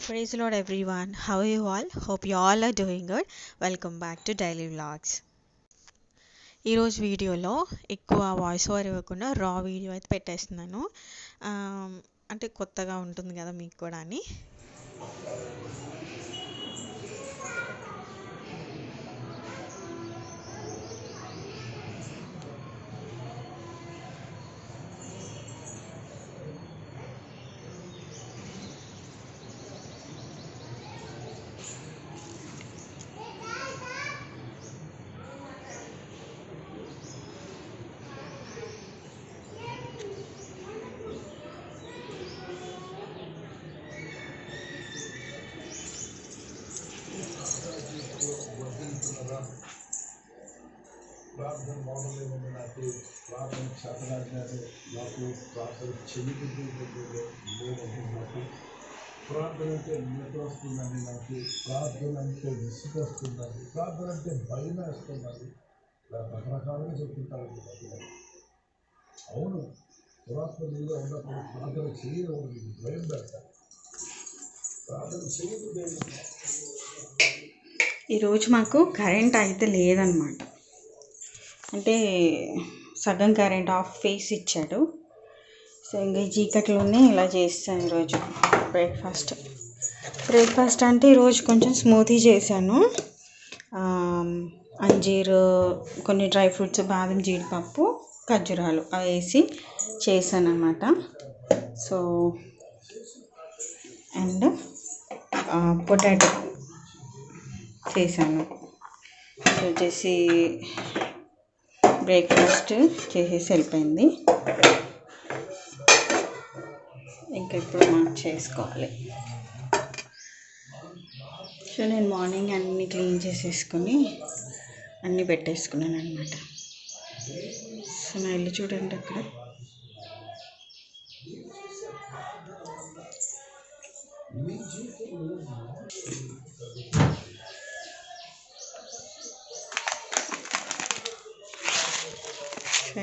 Praise the Lord, everyone. How are you all? Hope you all are doing good. Welcome back to Daily Vlogs. ఈరోజు వీడియోలో ఎక్కువ voice over ఇవ్వకుండా రా video అయితే పెట్టేస్తున్నాను. అంటే కొత్తగా ఉంటుంది కదా మీకు కూడా అని. ప్రార్థన మౌనంలో ఉన్న నాకు ప్రార్థన చేతనాజ్ఞాన్ని నాకు ప్రార్థన చెల్లిపోతుంది నాకు ప్రార్థన అంటే నిద్ర వస్తుందండి నాకు ప్రార్థన అంటే విసుగు వస్తుందండి ప్రార్థన అంటే భయం వేస్తుందండి రకరకాలుగా చెప్తుంటారండి అవును పురాత్మ మీద ఉన్నప్పుడు ప్రార్థన చేయకూడదు భయం పెడతారు ప్రార్థన చేయకూడదు. ఈరోజు మాకు కరెంట్ అయితే లేదనమాట. అంటే సగం కరెంట్ ఆఫ్ ఫేస్ ఇచ్చాడు. సో ఇంకా చీకట్లోనే ఇలా చేస్తాను ఈరోజు బ్రేక్ఫాస్ట్ అంటే ఈరోజు కొంచెం స్మూతీ చేశాను. అంజీరు, కొన్ని డ్రై ఫ్రూట్స్, బాదం, జీడిపప్పు, ఖర్జూరాలు అవి వేసి చేశాను అన్నమాట. సో అండ్ పొటాటో చేశాను. సో వచ్చేసి బ్రేక్ఫాస్ట్ చేసేసి వెళ్ళిపోయింది. ఇంకా ఇప్పుడు మనం చేసుకోవాలి. సో నేను మార్నింగ్ అన్నీ క్లీన్ చేసేసుకొని అన్నీ పెట్టేసుకున్నాను అనమాట. సో నా ఇల్లు చూడండి అక్కడ.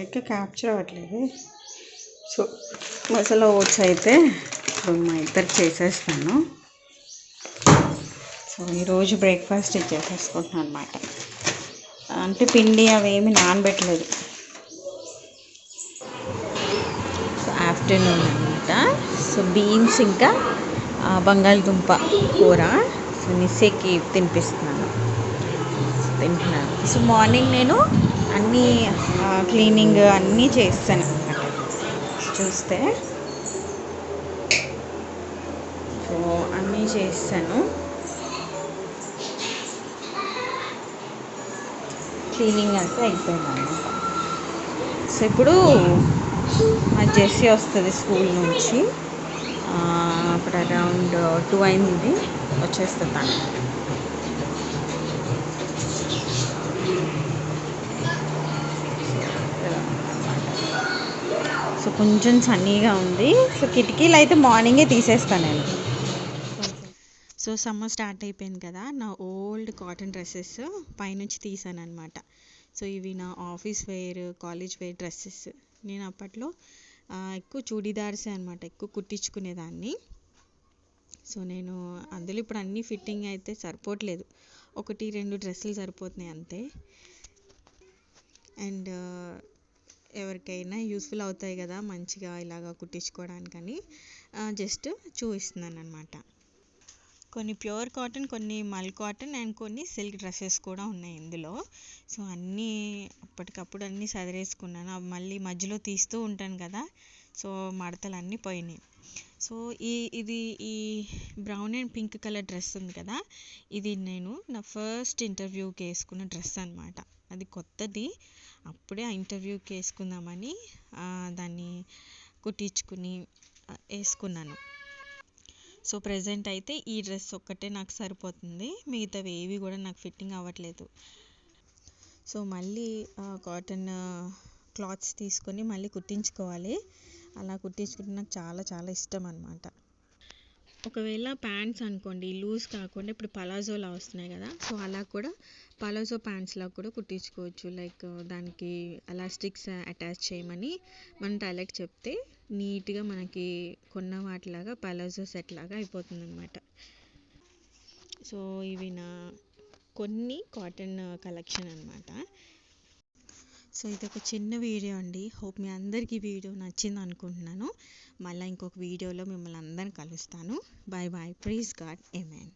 అయితే క్యాప్చర్ అవ్వట్లేదు. సో మసాలా ఓట్స్ అయితే ఇప్పుడు మా ఇద్దరు చేసేస్తాను. సో ఈరోజు బ్రేక్ఫాస్ట్ చేసేసుకుంటున్నాను అనమాట. అంటే పిండి అవేమి నానబెట్టలేదు. సో ఆఫ్టర్నూన్ అనమాట. సో బీన్స్ ఇంకా బంగాళదుంప కూర సో నిస్సేకి తింటున్నాను. సో మార్నింగ్ నేను అన్నీ క్లీనింగ్ అన్నీ చేస్తాను అనమాట. చూస్తే సో అన్నీ చేస్తాను. క్లీనింగ్ అయితే అయిపోయింది అనమాట. సో ఇప్పుడు మా జెస్సీ వస్తుంది స్కూల్ నుంచి. అప్పుడు అరౌండ్ 2 అయింది, వచ్చేస్తుంది తను. సో కొంచెం సన్నీగా ఉంది. సో కిటికీలు అయితే మార్నింగే తీసేస్తాను నేను. సో సమ్మర్ స్టార్ట్ అయిపోయింది కదా, నా ఓల్డ్ కాటన్ డ్రెస్సెస్ పైనుంచి తీసాను అనమాట. సో ఇవి నా office wear, college wear dresses. నేను అప్పట్లో ఎక్కువ చూడీదార్సే అనమాట ఎక్కువ కుట్టించుకునేదాన్ని. సో నేను అందులో ఇప్పుడు అన్నీ ఫిట్టింగ్ అయితే సరిపోవట్లేదు. 1-2 డ్రెస్సులు సరిపోతున్నాయి అంతే. అండ్ ఎవరికైనా యూస్ఫుల్ అవుతాయి కదా మంచిగా ఇలాగా కుట్టించుకోవడానికని జస్ట్ చూపిస్తున్నాను అనమాట. కొన్ని ప్యూర్ కాటన్, కొన్ని మల్ కాటన్ అండ్ కొన్ని సిల్క్ డ్రెస్సెస్ కూడా ఉన్నాయి ఇందులో. సో అన్నీ అప్పటికప్పుడు అన్నీ సదిరేసుకున్నాను. మళ్ళీ మధ్యలో తీస్తూ ఉంటాను కదా, సో మడతలు అన్నీ పోయినాయి. సో ఈ brown and pink colour dress ఉంది కదా, ఇది నేను నా ఫస్ట్ ఇంటర్వ్యూకి వేసుకున్న డ్రెస్ అనమాట. అది కొత్తది, అప్పుడే ఆ ఇంటర్వ్యూకి వేసుకుందామని దాన్ని కుట్టించుకుని వేసుకున్నాను. సో ప్రజెంట్ అయితే ఈ డ్రెస్ ఒక్కటే నాకు సరిపోతుంది, మిగతావి ఏవి కూడా నాకు ఫిట్టింగ్ అవ్వట్లేదు. సో మళ్ళీ కాటన్ క్లాత్స్ తీసుకొని మళ్ళీ కుట్టించుకోవాలి. అలా కుట్టించుకుంటే నాకు చాలా చాలా ఇష్టం అనమాట. ఒకవేళ ప్యాంట్స్ అనుకోండి లూజ్ కాకుండా ఇప్పుడు పలాజోలా వస్తున్నాయి కదా, సో అలా కూడా పలాజో ప్యాంట్స్లా కూడా కుట్టించుకోవచ్చు. లైక్ దానికి ఎలాస్టిక్స్ అటాచ్ చేయమని మన టైలర్కి చెప్తే నీట్గా మనకి కొన్న వాటిలాగా పలాజో సెట్ లాగా అయిపోతుంది అనమాట. సో ఇవి నా కొన్ని కాటన్ కలెక్షన్ అనమాట. సో ఇది ఒక చిన్న వీడియో అండి. హోప్ మీ అందరికీ ఈ వీడియో నచ్చింది అనుకుంటున్నాను. మళ్ళీ ఇంకొక వీడియోలో మిమ్మల్ని అందరిని కలుస్తాను. Bye bye. Praise God. ఆమేన్.